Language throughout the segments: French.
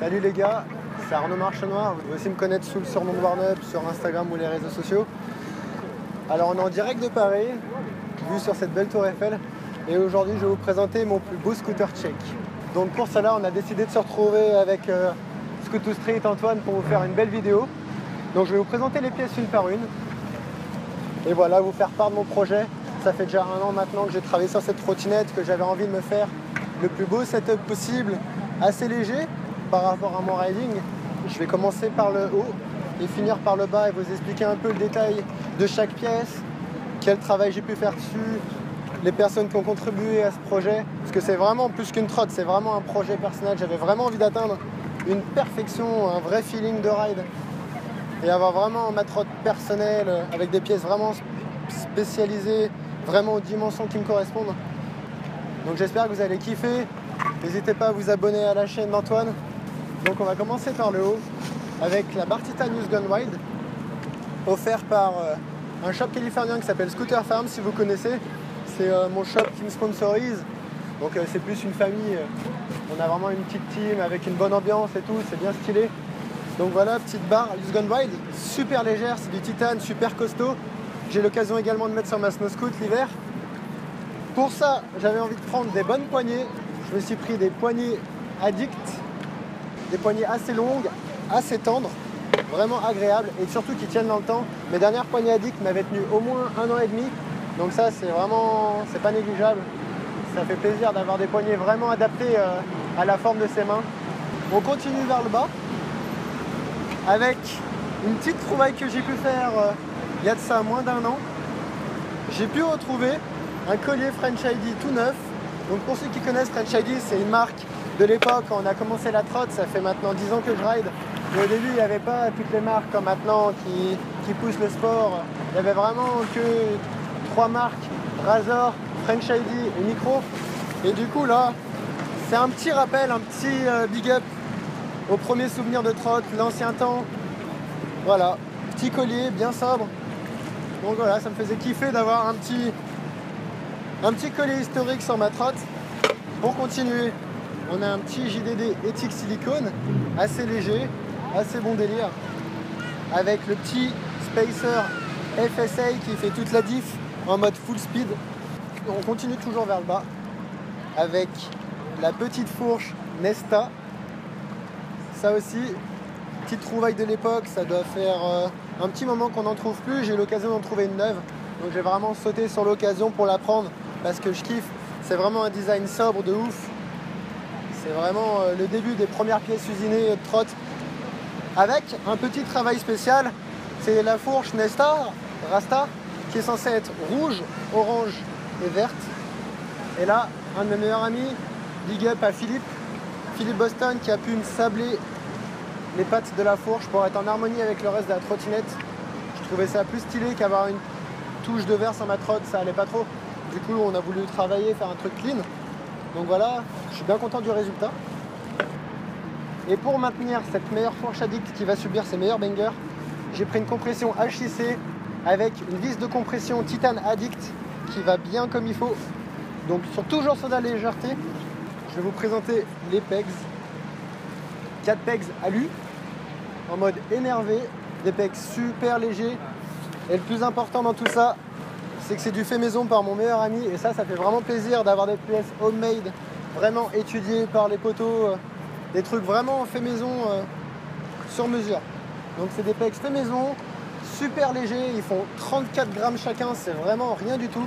Salut les gars, c'est Arnaud Marchenoir. Vous pouvez aussi me connaître sous le surnom de Warnup sur Instagram ou les réseaux sociaux. Alors on est en direct de Paris, vu sur cette belle tour Eiffel. Et aujourd'hui je vais vous présenter mon plus beau scooter tchèque. Donc pour cela on a décidé de se retrouver avec Scoot2 Street Antoine pour vous faire une belle vidéo. Donc je vais vous présenter les pièces une par une. Et voilà, vous faire part de mon projet. Ça fait déjà 1 an maintenant que j'ai travaillé sur cette trottinette, que j'avais envie de me faire le plus beau setup possible, assez léger par rapport à mon riding. Je vais commencer par le haut et finir par le bas et vous expliquer un peu le détail de chaque pièce, quel travail j'ai pu faire dessus, les personnes qui ont contribué à ce projet. Parce que c'est vraiment plus qu'une trotte, c'est vraiment un projet personnel. J'avais vraiment envie d'atteindre une perfection, un vrai feeling de ride et avoir vraiment ma trotte personnelle avec des pièces vraiment spécialisées, vraiment aux dimensions qui me correspondent. Donc j'espère que vous allez kiffer. N'hésitez pas à vous abonner à la chaîne d'Antoine. Donc on va commencer par le haut avec la barre Titanium Gone Wild, offert par un shop californien qui s'appelle Scooter Farm, si vous connaissez. C'est mon shop qui me sponsorise. Donc c'est plus une famille. On a vraiment une petite team avec une bonne ambiance et tout, c'est bien stylé. Donc voilà, petite barre Use Gone Wild, super légère, c'est du titane, super costaud. J'ai l'occasion également de mettre sur ma snow scoot l'hiver. Pour ça, j'avais envie de prendre des bonnes poignées. Je me suis pris des poignées Addict, des poignées assez longues, assez tendres, vraiment agréables et surtout qui tiennent dans le temps. Mes dernières poignées Addict m'avaient tenu au moins 1 an et demi. Donc ça, c'est pas négligeable. Ça fait plaisir d'avoir des poignées vraiment adaptées à la forme de ses mains. On continue vers le bas avec une petite trouvaille que j'ai pu faire il y a de ça moins d'1 an. J'ai pu retrouver un collier French ID tout neuf. Donc pour ceux qui connaissent, French ID, c'est une marque de l'époque quand on a commencé la trotte. Ça fait maintenant 10 ans que je ride. Mais au début, il n'y avait pas toutes les marques comme maintenant qui poussent le sport. Il n'y avait vraiment que 3 marques, Razor, French ID et Micro. Et du coup là, c'est un petit rappel, un petit big up au premier souvenir de trotte, l'ancien temps. Voilà, petit collier bien sobre. Donc voilà, ça me faisait kiffer d'avoir un petit collier historique sur ma trotte. Pour continuer, on a un petit JDD éthique silicone, assez léger, assez bon délire, avec le petit Spacer FSA qui fait toute la diff en mode full speed. On continue toujours vers le bas avec la petite fourche Nesta. Ça aussi, petite trouvaille de l'époque, ça doit faire un petit moment qu'on n'en trouve plus. J'ai eu l'occasion d'en trouver une neuve, donc j'ai vraiment sauté sur l'occasion pour la prendre parce que je kiffe. C'est vraiment un design sobre de ouf. C'est vraiment le début des premières pièces usinées de trotte. Avec un petit travail spécial, c'est la fourche Nesta Rasta qui est censée être rouge, orange et verte. Et là, un de mes meilleurs amis, big up à Philippe Boston, qui a pu me sabler les pattes de la fourche pour être en harmonie avec le reste de la trottinette. Je trouvais ça plus stylé qu'avoir une touche de vert sur ma trotte, ça allait pas trop. Du coup, on a voulu travailler, faire un truc clean. Donc voilà, je suis bien content du résultat. Et pour maintenir cette meilleure fourche Addict qui va subir ses meilleurs bangers, j'ai pris une compression HIC avec une vis de compression Titane Addict qui va bien comme il faut. Donc toujours sur la légèreté, je vais vous présenter les pegs. 4 pegs alu en mode énervé, des pegs super légers. Et le plus important dans tout ça, c'est que c'est du fait maison par mon meilleur ami. Et ça fait vraiment plaisir d'avoir des pièces homemade, vraiment étudiées par les poteaux, des trucs vraiment fait maison sur mesure. Donc c'est des pegs fait maison, super légers, ils font 34 grammes chacun, c'est vraiment rien du tout.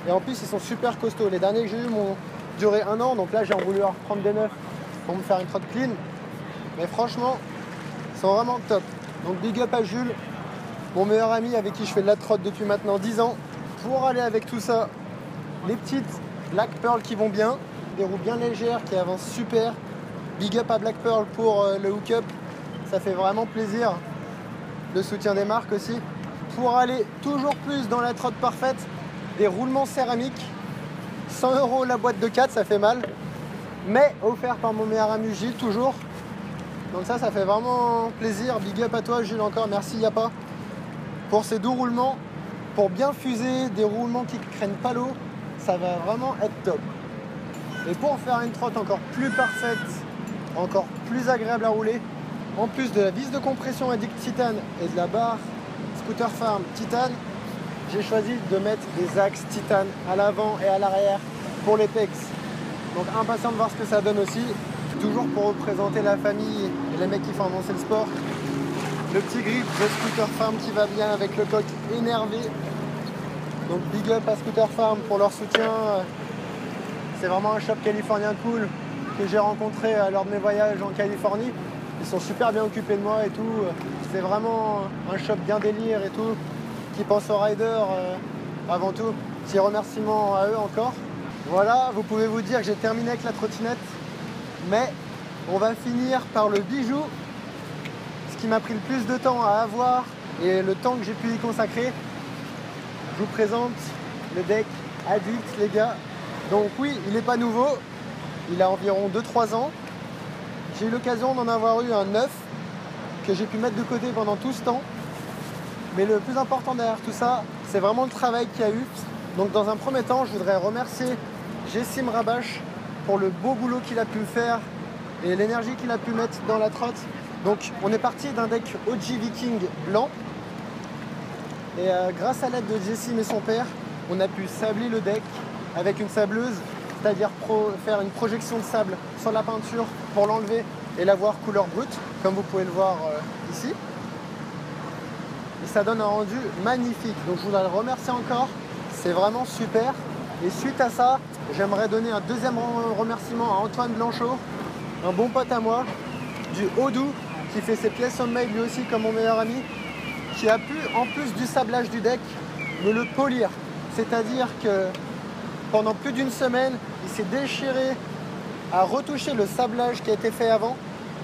Et en plus ils sont super costauds. Les derniers que j'ai eu m'ont duré 1 an, donc là j'ai voulu en reprendre des neufs pour me faire une trotte clean. Mais franchement, ils sont vraiment top. Donc big up à Jules, mon meilleur ami avec qui je fais de la trotte depuis maintenant 10 ans. Pour aller avec tout ça, les petites Black Pearl qui vont bien, des roues bien légères qui avancent super. Big up à Black Pearl pour le hook-up, ça fait vraiment plaisir. Le soutien des marques aussi. Pour aller toujours plus dans la trotte parfaite, des roulements céramiques. 100 € la boîte de 4, ça fait mal. Mais offert par mon meilleur ami Gilles, toujours. Donc ça fait vraiment plaisir. Big up à toi Gilles encore, merci Yapa. Pour ces doux roulements, pour bien fuser, des roulements qui ne craignent pas l'eau, ça va vraiment être top. Et pour faire une trotte encore plus parfaite encore plus agréable à rouler. En plus de la vis de compression Addict Titan et de la barre Scooter Farm Titan, j'ai choisi de mettre des axes Titan à l'avant et à l'arrière pour les pegs. Donc impatient de voir ce que ça donne aussi. Toujours pour représenter la famille et les mecs qui font avancer le sport. Le petit grip de Scooter Farm qui va bien avec le coq énervé. Donc big up à Scooter Farm pour leur soutien. C'est vraiment un shop californien cool que j'ai rencontré lors de mes voyages en Californie. Ils sont super bien occupés de moi et tout. C'est vraiment un shop bien délire et tout, qui pense aux riders avant tout. Petit remerciement à eux encore. Voilà, vous pouvez vous dire que j'ai terminé avec la trottinette, mais on va finir par le bijou, ce qui m'a pris le plus de temps à avoir et le temps que j'ai pu y consacrer. Je vous présente le deck Addict, les gars. Donc oui, il n'est pas nouveau, il a environ 2-3 ans. J'ai eu l'occasion d'en avoir eu un neuf que j'ai pu mettre de côté pendant tout ce temps. Mais le plus important derrière tout ça, c'est vraiment le travail qu'il y a eu. Donc dans un premier temps, je voudrais remercier Jessim Rabash pour le beau boulot qu'il a pu faire et l'énergie qu'il a pu mettre dans la trotte. Donc on est parti d'un deck OG Viking blanc. Et grâce à l'aide de Jessim et son père, on a pu sabler le deck avec une sableuse, c'est-à-dire faire une projection de sable sur la peinture pour l'enlever et l'avoir couleur brute, comme vous pouvez le voir ici. Et ça donne un rendu magnifique. Donc je voudrais le remercier encore, c'est vraiment super. Et suite à ça, j'aimerais donner un deuxième remerciement à Antoine Blanchot, un bon pote à moi, du Haut-Doubs, qui fait ses pièces homemade lui aussi comme mon meilleur ami, qui a pu, en plus du sablage du deck, me le polir. C'est-à-dire que pendant plus d'une semaine, il s'est déchiré à retoucher le sablage qui a été fait avant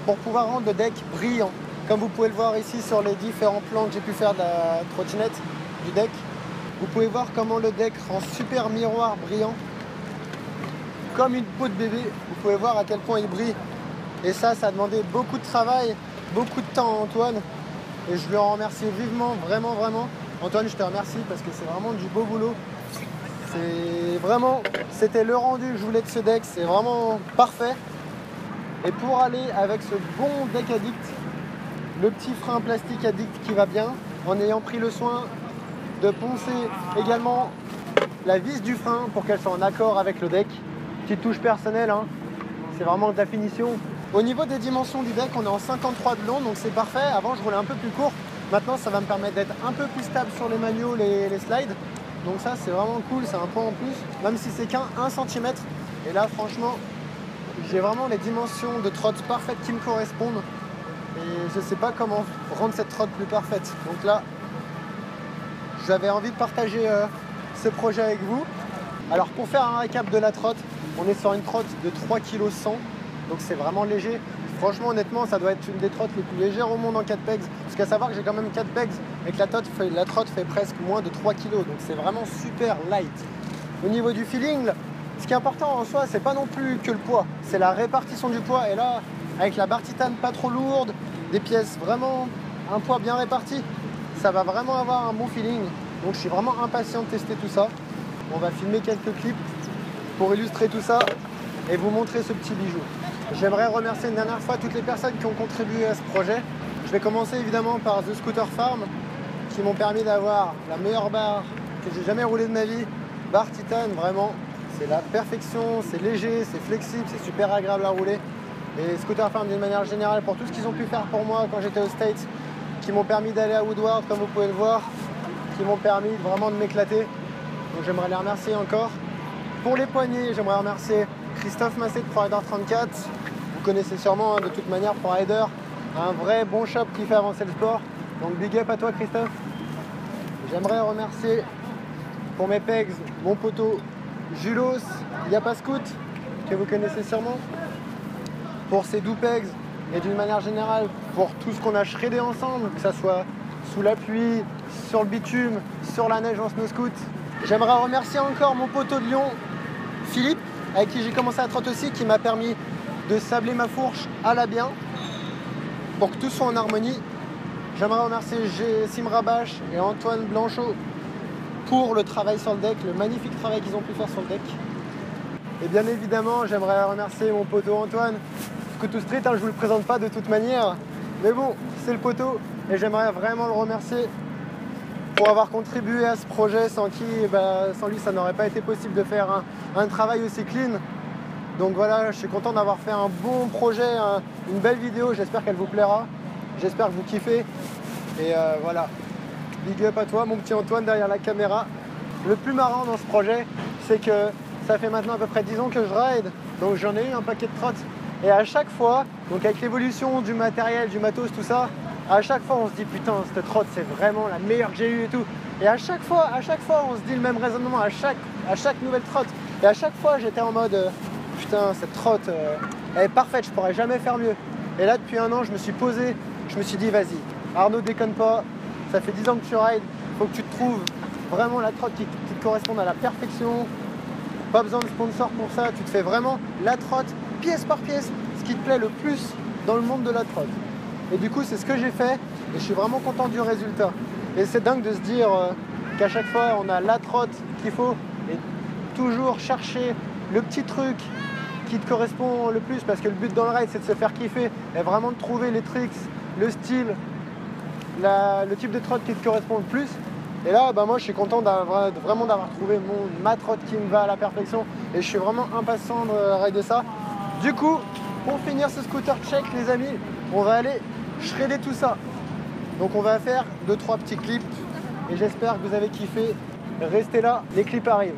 pour pouvoir rendre le deck brillant. Comme vous pouvez le voir ici sur les différents plans que j'ai pu faire de la trottinette du deck, vous pouvez voir comment le deck rend super miroir brillant. Comme une peau de bébé, vous pouvez voir à quel point il brille. Et ça a demandé beaucoup de travail, beaucoup de temps à Antoine. Et je lui en remercie vivement, vraiment, vraiment. Antoine, je te remercie parce que c'est vraiment du beau boulot. C'est vraiment, c'était le rendu que je voulais de ce deck, c'est vraiment parfait. Et pour aller avec ce bon deck Addict, le petit frein plastique Addict qui va bien, en ayant pris le soin de poncer également la vis du frein pour qu'elle soit en accord avec le deck. Petite touche personnelle, hein. C'est vraiment de la finition. Au niveau des dimensions du deck, on est en 53 de long, donc c'est parfait. Avant, je roulais un peu plus court. Maintenant, ça va me permettre d'être un peu plus stable sur les manuaux, les slides. Donc ça, c'est vraiment cool, c'est un point en plus, même si c'est qu'un 1 cm. Et là, franchement, j'ai vraiment les dimensions de trotte parfaites qui me correspondent. Et je ne sais pas comment rendre cette trotte plus parfaite. Donc là, j'avais envie de partager ce projet avec vous. Alors pour faire un récap de la trotte, on est sur une trotte de 3,1 kg, donc c'est vraiment léger. Franchement, honnêtement, ça doit être une des trottes les plus légères au monde en 4 pegs. Parce qu'à savoir que j'ai quand même 4 pegs et que la trotte fait presque moins de 3 kg. Donc c'est vraiment super light. Au niveau du feeling, ce qui est important en soi, c'est pas non plus que le poids. C'est la répartition du poids. Et là, avec la barre titane pas trop lourde, des pièces vraiment, un poids bien réparti, ça va vraiment avoir un bon feeling. Donc je suis vraiment impatient de tester tout ça. On va filmer quelques clips pour illustrer tout ça et vous montrer ce petit bijou. J'aimerais remercier une dernière fois toutes les personnes qui ont contribué à ce projet. Je vais commencer évidemment par The Scooter Farm qui m'ont permis d'avoir la meilleure barre que j'ai jamais roulée de ma vie. Barre titane, vraiment, c'est la perfection, c'est léger, c'est flexible, c'est super agréable à rouler. Et Scooter Farm d'une manière générale pour tout ce qu'ils ont pu faire pour moi quand j'étais aux States, qui m'ont permis d'aller à Woodward comme vous pouvez le voir, qui m'ont permis vraiment de m'éclater. Donc j'aimerais les remercier encore. Pour les poignées, j'aimerais remercier Christophe Massé de ProRider 34. Vous connaissez sûrement de toute manière ProRider, un vrai bon shop qui fait avancer le sport. Donc big up à toi Christophe. J'aimerais remercier pour mes pegs mon poteau Julos Yapa Scoot, que vous connaissez sûrement. Pour ses doux pegs et d'une manière générale pour tout ce qu'on a shreddé ensemble, que ça soit sous la pluie, sur le bitume, sur la neige en snow scoot. J'aimerais remercier encore mon poteau de Lyon, Philippe, avec qui j'ai commencé à trotter aussi, qui m'a permis de sabler ma fourche à la bien pour que tout soit en harmonie. J'aimerais remercier Jessim Rabash et Antoine Blanchot pour le travail sur le deck, le magnifique travail qu'ils ont pu faire sur le deck. Et bien évidemment, j'aimerais remercier mon poteau Antoine Scooter Street, hein, je vous le présente pas de toute manière. Mais bon, c'est le poteau et j'aimerais vraiment le remercier pour avoir contribué à ce projet sans qui, sans lui, ça n'aurait pas été possible de faire un travail aussi clean. Donc voilà, je suis content d'avoir fait un bon projet, une belle vidéo, j'espère qu'elle vous plaira. J'espère que vous kiffez. Et voilà, big up à toi, mon petit Antoine derrière la caméra. Le plus marrant dans ce projet, c'est que ça fait maintenant à peu près 10 ans que je ride, donc j'en ai eu un paquet de trottes. Et à chaque fois, donc avec l'évolution du matériel, du matos, tout ça, à chaque fois on se dit putain, cette trotte c'est vraiment la meilleure que j'ai eue et tout. Et à chaque fois on se dit le même raisonnement à chaque nouvelle trotte. Et à chaque fois j'étais en mode putain, cette trotte elle est parfaite, je pourrais jamais faire mieux. Et là depuis un an je me suis posé, je me suis dit vas-y, Arnaud déconne pas, ça fait 10 ans que tu rides, faut que tu te trouves vraiment la trotte qui te corresponde à la perfection. Pas besoin de sponsor pour ça, tu te fais vraiment la trotte pièce par pièce, ce qui te plaît le plus dans le monde de la trotte. Et du coup c'est ce que j'ai fait et je suis vraiment content du résultat. Et c'est dingue de se dire qu'à chaque fois on a la trotte qu'il faut et toujours chercher le petit truc qui te correspond le plus, parce que le but dans le ride c'est de se faire kiffer et vraiment de trouver les tricks, le style, le type de trotte qui te correspond le plus. Et là moi je suis content vraiment d'avoir trouvé ma trotte qui me va à la perfection et je suis vraiment impatient de rider ça. Du coup, pour finir ce scooter check les amis, on va aller shredder tout ça. Donc on va faire 2-3 petits clips et j'espère que vous avez kiffé. Restez là, les clips arrivent.